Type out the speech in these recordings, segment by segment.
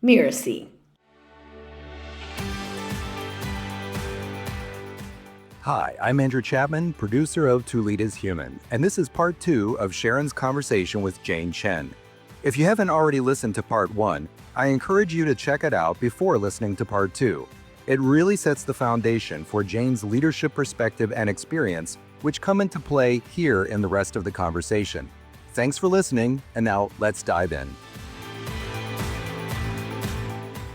Mirasee. Hi, I'm Andrew Chapman, producer of To Lead is Human, and this is part 2 of Sharon's conversation with Chen. If you haven't already listened to part 1, I encourage you to check it out before listening to part 2. It really sets the foundation for Jane's leadership perspective and experience, which come into play here in the rest of the conversation. Thanks for listening, and now let's dive in.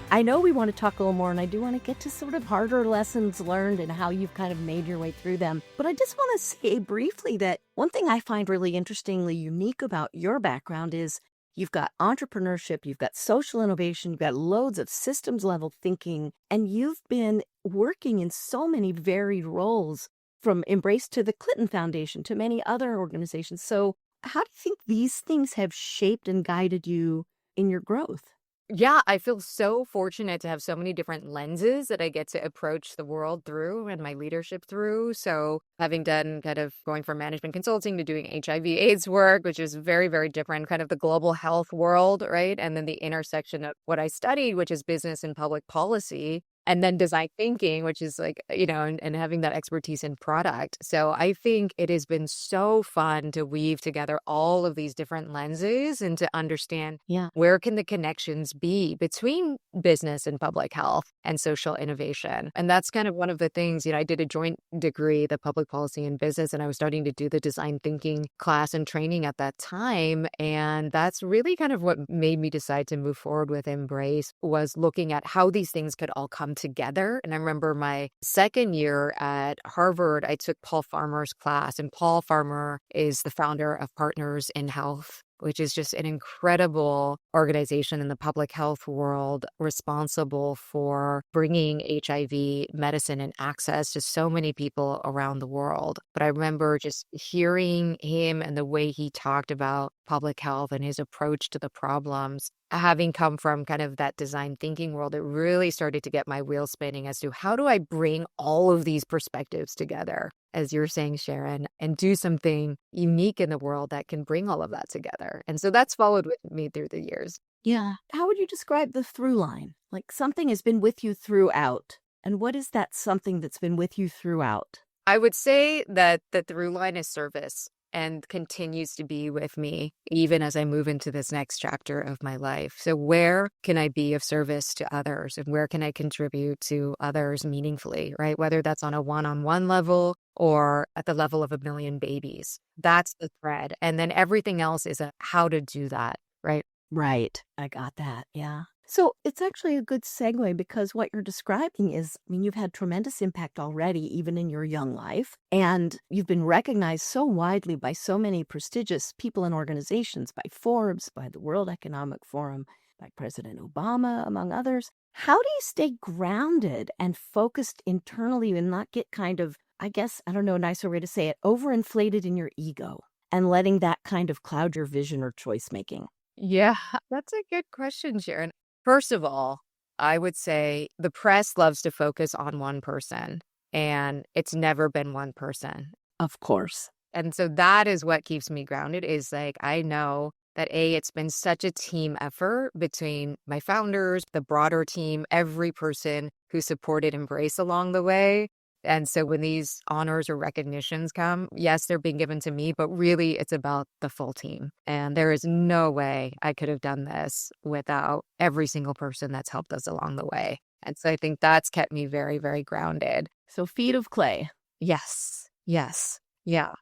I know we want to talk a little more, and I do want to get to sort of harder lessons learned and how you've kind of made your way through them. But I just want to say briefly that one thing I find really interestingly unique about your background is you've got entrepreneurship, you've got social innovation, you've got loads of systems level thinking, and you've been working in so many varied roles, from Embrace to the Clinton Foundation to many other organizations. So how do you think these things have shaped and guided you in your growth? Yeah, I feel so fortunate to have so many different lenses that I get to approach the world through and my leadership through. So having done kind of going from management consulting to doing HIV/AIDS work, which is very, very different, kind of the global health world, right? And then the intersection of what I studied, which is business and public policy. And then design thinking, which is like, and having that expertise in product. So I think it has been so fun to weave together all of these different lenses and to understand where can the connections be between business and public health and social innovation. And that's kind of one of the things, I did a joint degree, the public policy and business, and I was starting to do the design thinking class and training at that time. And that's really kind of what made me decide to move forward with Embrace, was looking at how these things could all come together. And I remember my second year at Harvard, I took Paul Farmer's class, and Paul Farmer is the founder of Partners in Health, which is just an incredible organization in the public health world, responsible for bringing HIV medicine and access to so many people around the world. But I remember just hearing him and the way he talked about public health and his approach to the problems. Having come from kind of that design thinking world, it really started to get my wheels spinning as to how do I bring all of these perspectives together, as you're saying, Sharon, and do something unique in the world that can bring all of that together. And so that's followed with me through the years. Yeah. How would you describe the through line? Like, something has been with you throughout. And what is that something that's been with you throughout? I would say that the through line is service, and continues to be with me even as I move into this next chapter of my life. So where can I be of service to others, and where can I contribute to others meaningfully, right? Whether that's on a one-on-one level or at the level of a million babies. That's the thread. And then everything else is a how to do that, right? Right. I got that. Yeah. So it's actually a good segue, because what you're describing is, you've had tremendous impact already, even in your young life. And you've been recognized so widely by so many prestigious people and organizations, by Forbes, by the World Economic Forum, by President Obama, among others. How do you stay grounded and focused internally and not get kind of, I guess, I don't know a nicer way to say it, overinflated in your ego and letting that kind of cloud your vision or choice making? Yeah, that's a good question, Sharon. First of all, I would say the press loves to focus on one person, and it's never been one person. Of course. And so that is what keeps me grounded, is like, I know that it's been such a team effort between my founders, the broader team, every person who supported Embrace along the way. And so when these honors or recognitions come, yes, they're being given to me, but really it's about the full team. And there is no way I could have done this without every single person that's helped us along the way. And so I think that's kept me very, very grounded. So feet of clay. Yes. Yes. Yeah.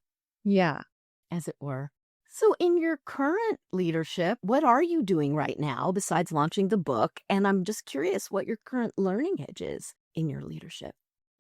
Yeah. As it were. So in your current leadership, what are you doing right now besides launching the book? And I'm just curious what your current learning edge is in your leadership.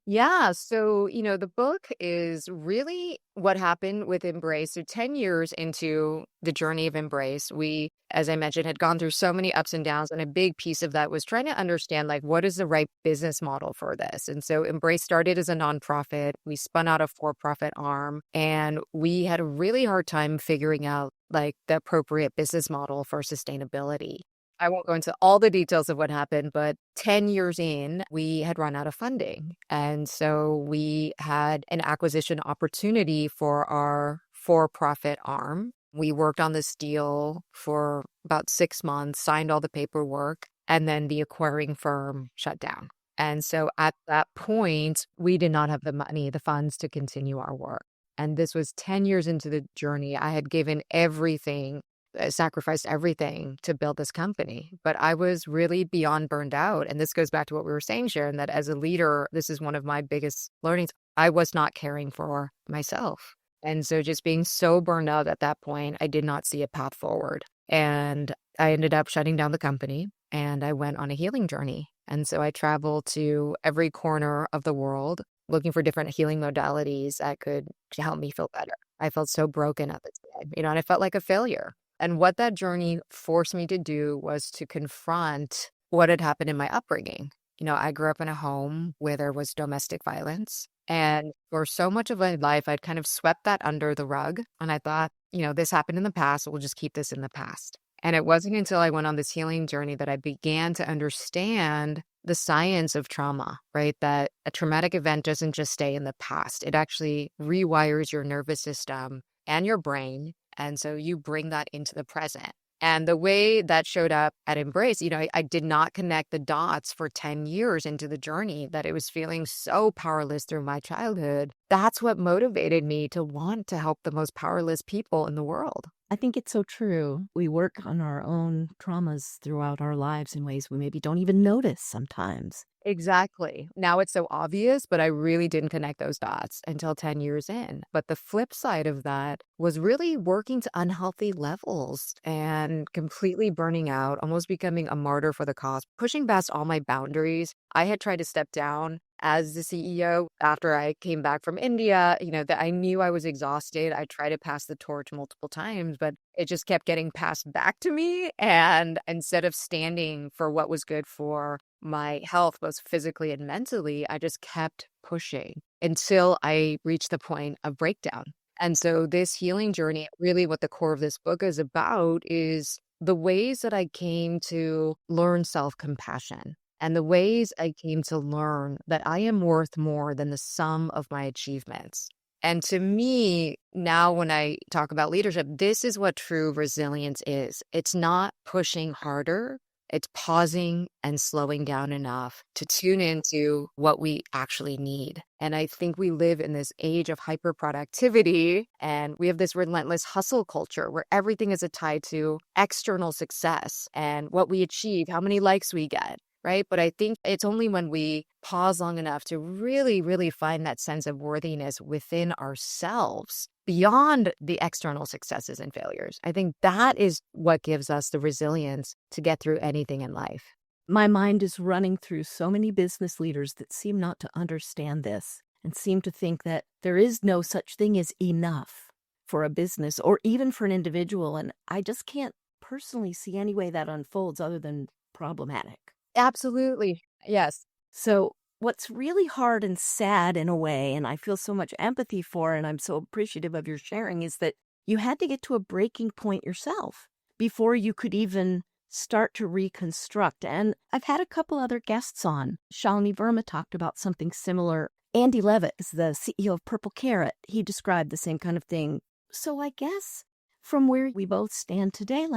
Yeah. So, the book is really what happened with Embrace. So 10 years into the journey of Embrace, we, as I mentioned, had gone through so many ups and downs. And a big piece of that was trying to understand, like, what is the right business model for this? And so Embrace started as a nonprofit. We spun out a for-profit arm, and we had a really hard time figuring out, like, the appropriate business model for sustainability. I won't go into all the details of what happened, but 10 years in, we had run out of funding. And so we had an acquisition opportunity for our for-profit arm. We worked on this deal for about 6 months, signed all the paperwork. and then the acquiring firm shut down. And so at that point, we did not have the money, the funds to continue our work. And this was 10 years into the journey. I had given everything, sacrificed everything to build this company. But I was really beyond burned out. And this goes back to what we were saying, Sharon, that as a leader, this is one of my biggest learnings. I was not caring for myself. And so just being so burned out at that point, I did not see a path forward. And I ended up shutting down the company and I went on a healing journey. And so I traveled to every corner of the world looking for different healing modalities that could help me feel better. I felt so broken at the time, and I felt like a failure. And what that journey forced me to do was to confront what had happened in my upbringing. I grew up in a home where there was domestic violence. And for so much of my life, I'd kind of swept that under the rug. And I thought, this happened in the past. We'll just keep this in the past. And it wasn't until I went on this healing journey that I began to understand the science of trauma, right? That a traumatic event doesn't just stay in the past. It actually rewires your nervous system and your brain. And so you bring that into the present. And the way that showed up at Embrace, I did not connect the dots for 10 years into the journey, that it was feeling so powerless through my childhood. That's what motivated me to want to help the most powerless people in the world. I think it's so true. We work on our own traumas throughout our lives in ways we maybe don't even notice sometimes. Exactly. Now it's so obvious, but I really didn't connect those dots until 10 years in. But the flip side of that was really working to unhealthy levels and completely burning out, almost becoming a martyr for the cause, pushing past all my boundaries. I had tried to step down as the CEO after I came back from India, that I knew I was exhausted. I tried to pass the torch multiple times, but it just kept getting passed back to me. And instead of standing for what was good for my health, both physically and mentally, I just kept pushing until I reached the point of breakdown. And so this healing journey, really what the core of this book is about, is the ways that I came to learn self-compassion. And the ways I came to learn that I am worth more than the sum of my achievements. And to me, now when I talk about leadership, this is what true resilience is. It's not pushing harder. It's pausing and slowing down enough to tune into what we actually need. And I think we live in this age of hyperproductivity, and we have this relentless hustle culture where everything is tied to external success and what we achieve, how many likes we get. Right. But I think it's only when we pause long enough to really, really find that sense of worthiness within ourselves beyond the external successes and failures. I think that is what gives us the resilience to get through anything in life. My mind is running through so many business leaders that seem not to understand this and seem to think that there is no such thing as enough for a business or even for an individual. And I just can't personally see any way that unfolds other than problematic. Absolutely. Yes. So what's really hard and sad in a way, and I feel so much empathy for, and I'm so appreciative of your sharing, is that you had to get to a breaking point yourself before you could even start to reconstruct. And I've had a couple other guests on. Shalini Verma talked about something similar. Andy Levitt is the CEO of Purple Carrot. He described the same kind of thing. So I guess from where we both stand today,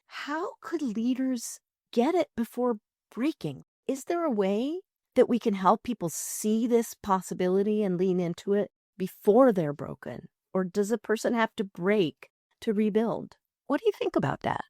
how could leaders get it before breaking? Is there a way that we can help people see this possibility and lean into it before they're broken? Or does a person have to break to rebuild? What do you think about that?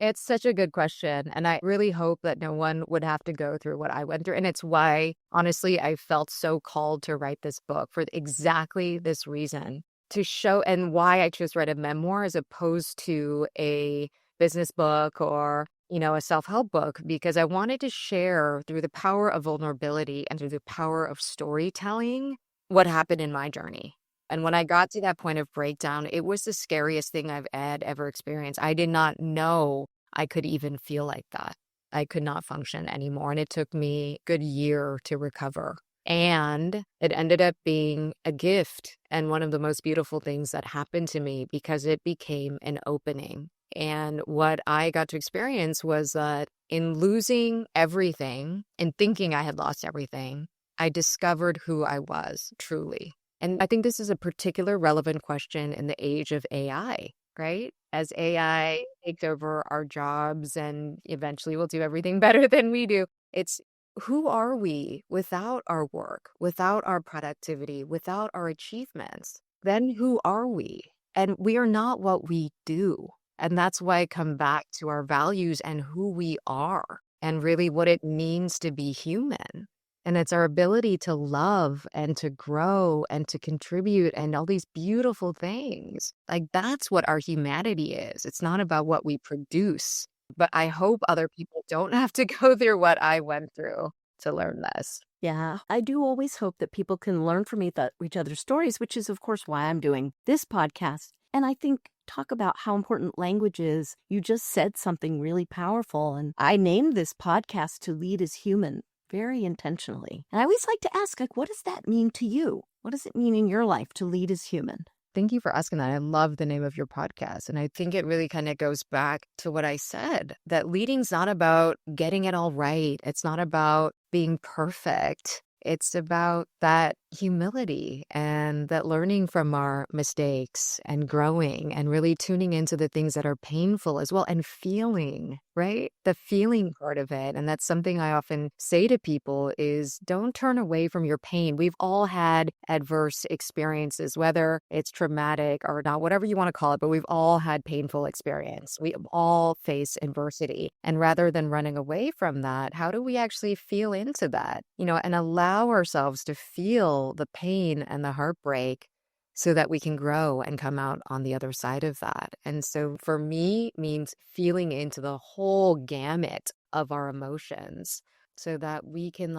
It's such a good question. And I really hope that no one would have to go through what I went through. And it's why, honestly, I felt so called to write this book for exactly this reason, to show, and why I chose to write a memoir as opposed to a business book or a self-help book, because I wanted to share through the power of vulnerability and through the power of storytelling what happened in my journey. And when I got to that point of breakdown, it was the scariest thing I've ever experienced. I did not know I could even feel like that. I could not function anymore. And it took me a good year to recover. And it ended up being a gift and one of the most beautiful things that happened to me, because it became an opening. And what I got to experience was that in losing everything and thinking I had lost everything, I discovered who I was truly. And I think this is a particular relevant question in the age of AI, right? As AI takes over our jobs and eventually will do everything better than we do. It's who are we without our work, without our productivity, without our achievements? Then who are we? And we are not what we do. And that's why I come back to our values and who we are and really what it means to be human. And it's our ability to love and to grow and to contribute and all these beautiful things. Like that's what our humanity is. It's not about what we produce. But I hope other people don't have to go through what I went through to learn this. Yeah, I do always hope that people can learn from each other's stories, which is, of course, why I'm doing this podcast. And I think talk about how important language is. You just said something really powerful. And I named this podcast To Lead as Human very intentionally. And I always like to ask, like, what does that mean to you? What does it mean in your life to lead as human? Thank you for asking that. I love the name of your podcast. And I think it really kind of goes back to what I said, that leading's not about getting it all right. It's not about being perfect. It's about that humility and that learning from our mistakes and growing and really tuning into the things that are painful as well and feeling, right? The feeling part of it. And that's something I often say to people is don't turn away from your pain. We've all had adverse experiences, whether it's traumatic or not, whatever you want to call it, but we've all had painful experience. We all face adversity. And rather than running away from that, how do we actually feel into that, and allow ourselves to feel the pain and the heartbreak so that we can grow and come out on the other side of that. And so for me, means feeling into the whole gamut of our emotions so that we can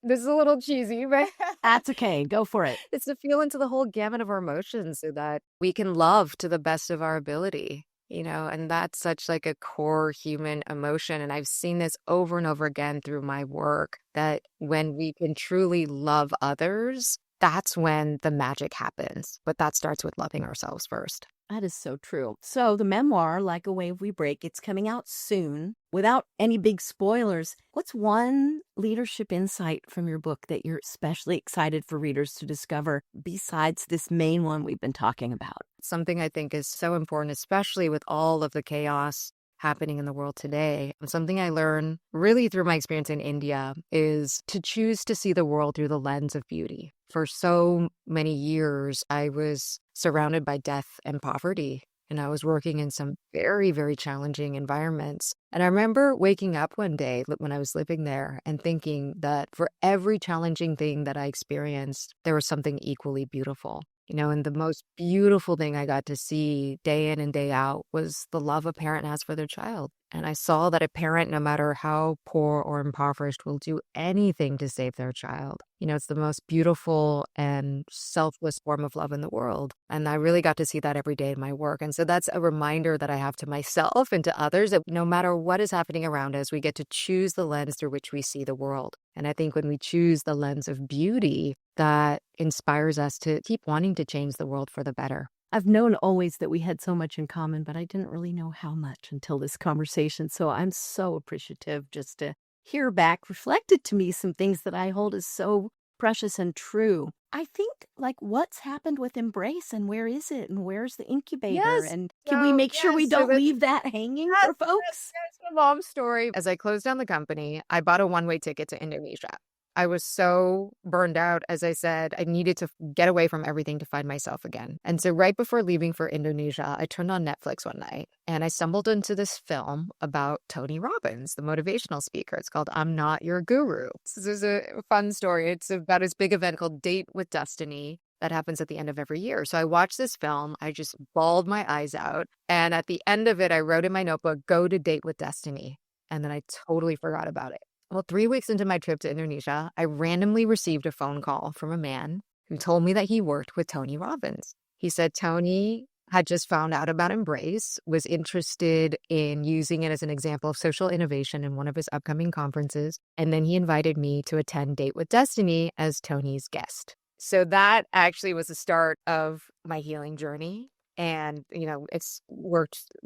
this is a little cheesy, but That's okay. Go for it. it's to feel into the whole gamut of our emotions so that we can love to the best of our ability. And that's such a core human emotion. And I've seen this over and over again through my work, that when we can truly love others, that's when the magic happens. But that starts with loving ourselves first. That is so true. So the memoir, Like a Wave We Break, it's coming out soon. Without any big spoilers, what's one leadership insight from your book that you're especially excited for readers to discover besides this main one we've been talking about? Something I think is so important, especially with all of the chaos happening in the world today. And something I learned really through my experience in India is to choose to see the world through the lens of beauty. For so many years, I was surrounded by death and poverty, and I was working in some very, very challenging environments. And I remember waking up one day when I was living there and thinking that for every challenging thing that I experienced, there was something equally beautiful. And the most beautiful thing I got to see day in and day out was the love a parent has for their child. And I saw that a parent, no matter how poor or impoverished, will do anything to save their child. It's the most beautiful and selfless form of love in the world. And I really got to see that every day in my work. And so that's a reminder that I have to myself and to others that no matter what is happening around us, we get to choose the lens through which we see the world. And I think when we choose the lens of beauty, that inspires us to keep wanting to change the world for the better. I've known always that we had so much in common, but I didn't really know how much until this conversation. So I'm so appreciative just to hear back reflected to me some things that I hold as so precious and true. I think what's happened with Embrace and where is it and where's the incubator? Yes. And can we make sure we don't leave that hanging for folks? That's the mom story. As I closed down the company, I bought a one-way ticket to Indonesia. I was so burned out. As I said, I needed to get away from everything to find myself again. And so right before leaving for Indonesia, I turned on Netflix one night and I stumbled into this film about Tony Robbins, the motivational speaker. It's called I'm Not Your Guru. This is a fun story. It's about his big event called Date with Destiny that happens at the end of every year. So I watched this film. I just bawled my eyes out. And at the end of it, I wrote in my notebook, go to Date with Destiny. And then I totally forgot about it. Well, 3 weeks into my trip to Indonesia, I randomly received a phone call from a man who told me that he worked with Tony Robbins. He said Tony had just found out about Embrace, was interested in using it as an example of social innovation in one of his upcoming conferences, and then he invited me to attend Date with Destiny as Tony's guest. So that actually was the start of my healing journey. And,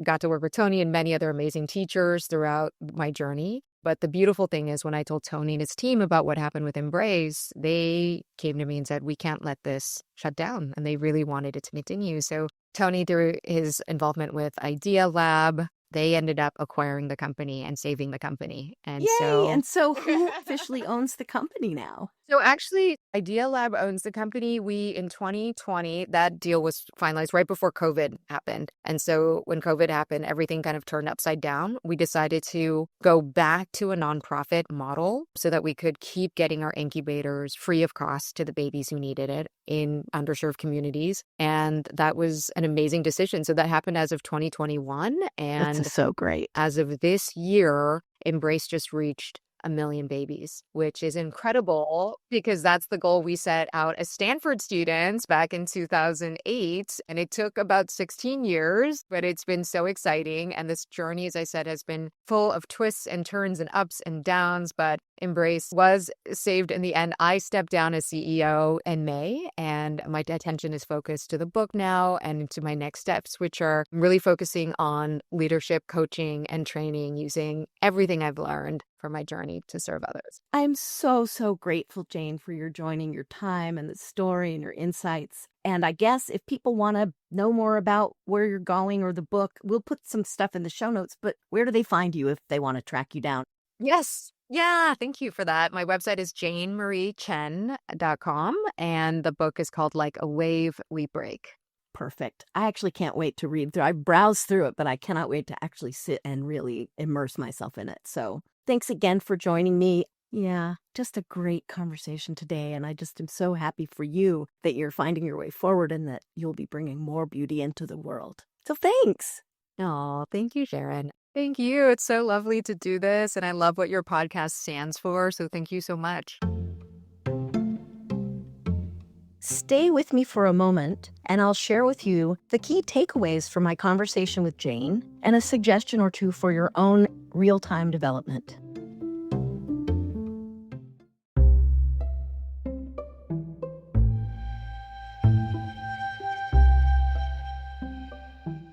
got to work with Tony and many other amazing teachers throughout my journey. But the beautiful thing is when I told Tony and his team about what happened with Embrace, they came to me and said, we can't let this shut down. And they really wanted it to continue. So Tony, through his involvement with Idea Lab, they ended up acquiring the company and saving the company. And Yay! so And so who officially owns the company now? So actually, Idea Lab owns the company. We, in 2020, that deal was finalized right before COVID happened. And so when COVID happened, everything kind of turned upside down. We decided to go back to a nonprofit model so that we could keep getting our incubators free of cost to the babies who needed it in underserved communities. And that was an amazing decision. So that happened as of 2021. That's And so great. as of this year, Embrace just reached 1 million babies, which is incredible because that's the goal we set out as Stanford students back in 2008. And it took about 16 years, but it's been so exciting. And this journey, as I said, has been full of twists and turns and ups and downs, but Embrace was saved in the end. I stepped down as CEO in May, and my attention is focused to the book now and to my next steps, which are really focusing on leadership, coaching, and training using everything I've learned for my journey to serve others. I'm so, so grateful, Jane, for your joining, your time and the story and your insights. And I guess if people want to know more about where you're going or the book, we'll put some stuff in the show notes, but where do they find you if they want to track you down? Yes. Yeah, thank you for that. My website is janemariechen.com, and the book is called Like a Wave We Break. Perfect. I actually can't wait to read through. I browsed through it, but I cannot wait to actually sit and really immerse myself in it. So thanks again for joining me. Yeah, just a great conversation today. And I just am so happy for you that you're finding your way forward and that you'll be bringing more beauty into the world. So thanks. Oh, thank you, Sharon. Thank you. It's so lovely to do this. And I love what your podcast stands for. So thank you so much. Stay with me for a moment, and I'll share with you the key takeaways from my conversation with Jane and a suggestion or two for your own real-time development.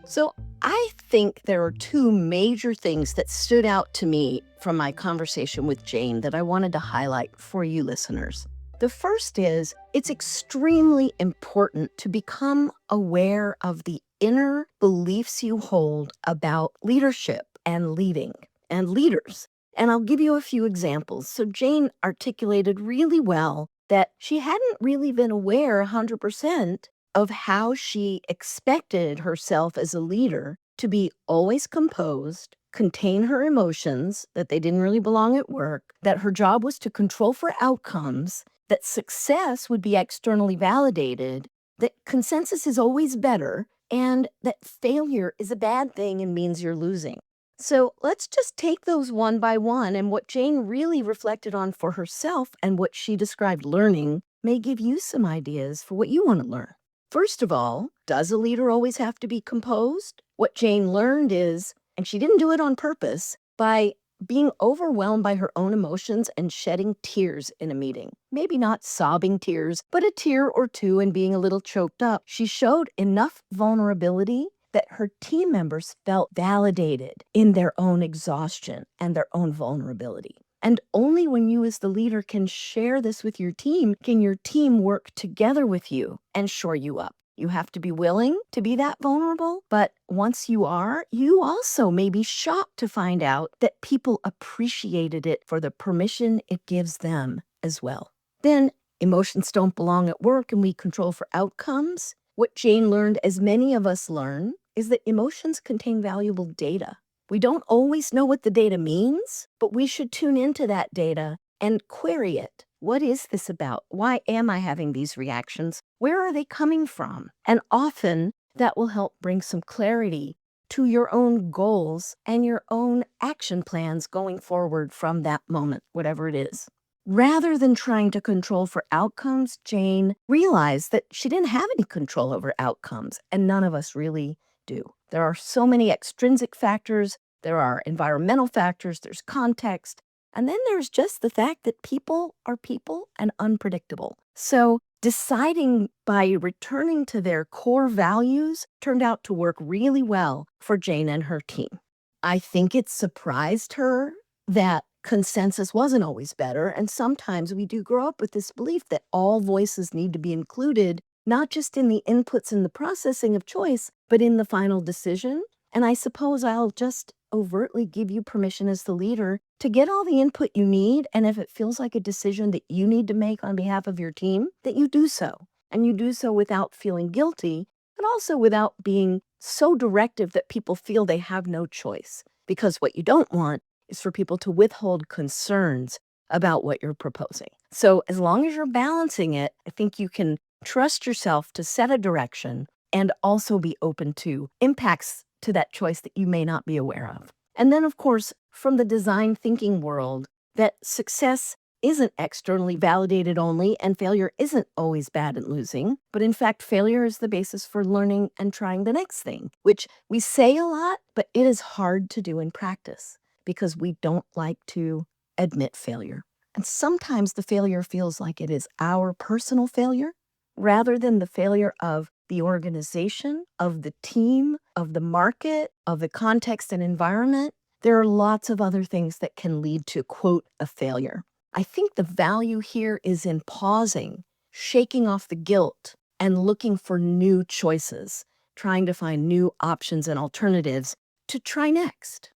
So I think there are two major things that stood out to me from my conversation with Jane that I wanted to highlight for you listeners. The first is it's extremely important to become aware of the inner beliefs you hold about leadership and leading and leaders. And I'll give you a few examples. So Jane articulated really well that she hadn't really been aware 100% of how she expected herself as a leader to be always composed, contain her emotions, that they didn't really belong at work, that her job was to control for outcomes, that success would be externally validated, that consensus is always better, and that failure is a bad thing and means you're losing. So let's just take those one by one, and what Jane really reflected on for herself and what she described learning may give you some ideas for what you want to learn. First of all, does a leader always have to be composed? What Jane learned is, and she didn't do it on purpose, by being overwhelmed by her own emotions and shedding tears in a meeting. Maybe not sobbing tears, but a tear or two and being a little choked up. She showed enough vulnerability that her team members felt validated in their own exhaustion and their own vulnerability. And only when you as the leader can share this with your team, can your team work together with you and shore you up. You have to be willing to be that vulnerable, but once you are, you also may be shocked to find out that people appreciated it for the permission it gives them as well. Then, emotions don't belong at work and we control for outcomes. What Jane learned, as many of us learn, is that emotions contain valuable data. We don't always know what the data means, but we should tune into that data and query it. What is this about? Why am I having these reactions? Where are they coming from? And often that will help bring some clarity to your own goals and your own action plans going forward from that moment, whatever it is. Rather than trying to control for outcomes, Jane realized that she didn't have any control over outcomes, and none of us really do. There are so many extrinsic factors, there are environmental factors, there's context, and then there's just the fact that people are people and unpredictable. So deciding by returning to their core values turned out to work really well for Jane and her team. I think it surprised her that consensus wasn't always better, and sometimes we do grow up with this belief that all voices need to be included not just in the inputs and the processing of choice, but in the final decision. And I suppose I'll just overtly give you permission as the leader to get all the input you need. And if it feels like a decision that you need to make on behalf of your team, that you do so. And you do so without feeling guilty, but also without being so directive that people feel they have no choice. Because what you don't want is for people to withhold concerns about what you're proposing. So as long as you're balancing it, I think you can trust yourself to set a direction and also be open to impacts to that choice that you may not be aware of. And then, of course, from the design thinking world, that success isn't externally validated only, and failure isn't always bad at losing. But in fact, failure is the basis for learning and trying the next thing, which we say a lot, but it is hard to do in practice because we don't like to admit failure. And sometimes the failure feels like it is our personal failure rather than the failure of the organization, of the team, of the market, of the context and environment. There are lots of other things that can lead to, quote, a failure. I think the value here is in pausing, shaking off the guilt, and looking for new choices, trying to find new options and alternatives to try next.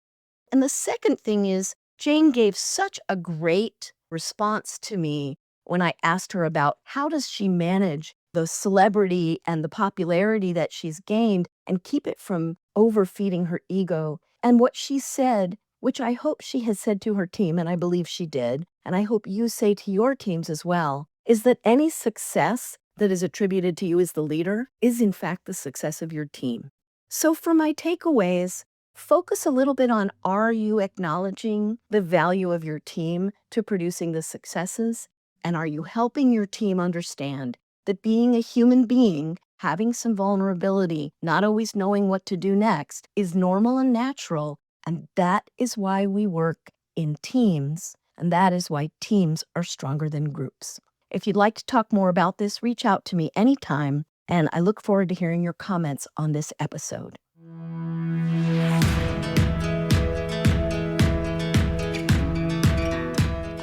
And the second thing is, Jane gave such a great response to me when I asked her about how does she manage the celebrity and the popularity that she's gained and keep it from overfeeding her ego. And what she said, which I hope she has said to her team, and I believe she did, and I hope you say to your teams as well, is that any success that is attributed to you as the leader is in fact the success of your team. So for my takeaways, focus a little bit on, are you acknowledging the value of your team to producing the successes? And are you helping your team understand that being a human being, having some vulnerability, not always knowing what to do next, is normal and natural, and that is why we work in teams, and that is why teams are stronger than groups. If you'd like to talk more about this, reach out to me anytime, and I look forward to hearing your comments on this episode.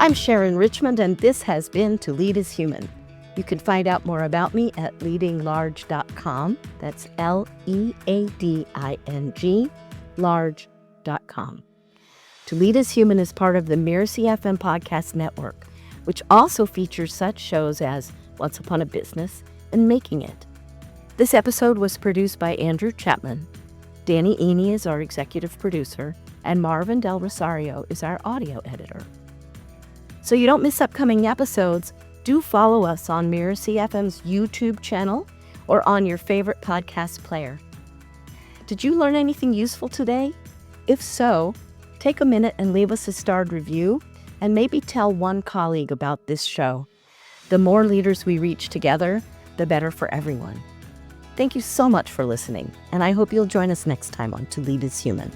I'm Sharon Richmond, and this has been To Lead is Human. You can find out more about me at leadinglarge.com. That's LEADING, large.com. To Lead is Human is part of the Mirasee FM podcast network, which also features such shows as Once Upon a Business and Making It. This episode was produced by Andrew Chapman. Danny Eni is our executive producer, and Marvin Del Rosario is our audio editor. So you don't miss upcoming episodes, do follow us on Mirasee FM's YouTube channel or on your favorite podcast player. Did you learn anything useful today? If so, take a minute and leave us a starred review, and maybe tell one colleague about this show. The more leaders we reach together, the better for everyone. Thank you so much for listening, and I hope you'll join us next time on To Lead is Human.